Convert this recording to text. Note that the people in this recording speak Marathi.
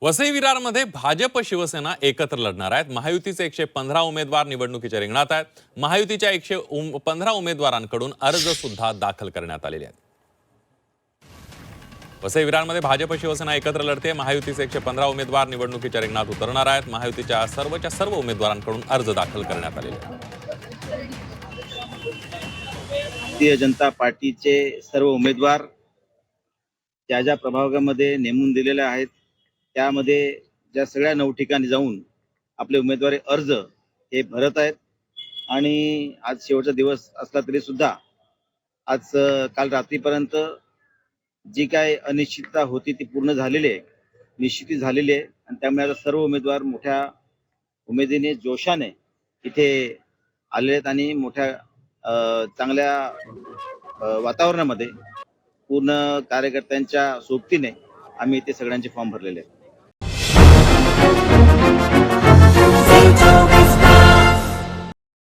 वसई विरारमध्ये भाजप शिवसेना एकत्र लढणार आहेत। महायुतीचे 115 उमेदवार निवडणुकीच्या रिंगणात आहेत। महायुतीच्या 115 उमेदवारांकडून अर्ज सुद्धा दाखल करण्यात आलेले आहेत। वसई विरारमध्ये भाजप शिवसेना एकत्र लढते। महायुतीचे 115 उमेदवार निवडणुकीच्या रिंगणात उतरणार आहेत। महायुतीच्या सर्व उमेदवारांकडून अर्ज दाखल करण्यात आलेले आहेत। भारतीय जनता पार्टीचे सर्व उमेदवार ज्या ज्या प्रभागामध्ये नेमून दिलेले आहेत त्यामध्ये ज्या सगळ्या 9 ठिकाणी जाऊन आपले उमेदवारी अर्ज हे भरत आहेत। आणि आज शेवटचा दिवस असला तरी सुद्धा आज काल रात्रीपर्यंत जी काय अनिश्चितता होती ती पूर्ण झालेली आहे, निश्चिती झालेली आहे। आणि त्यामुळे आता सर्व उमेदवार मोठ्या उमेदीने जोशाने इथे आले आहेत आणि मोठ्या चांगल्या वातावरणामध्ये पूर्ण कार्यकर्त्यांच्या सोबतीने आम्ही इथे सगळ्यांचे फॉर्म भरलेले आहेत।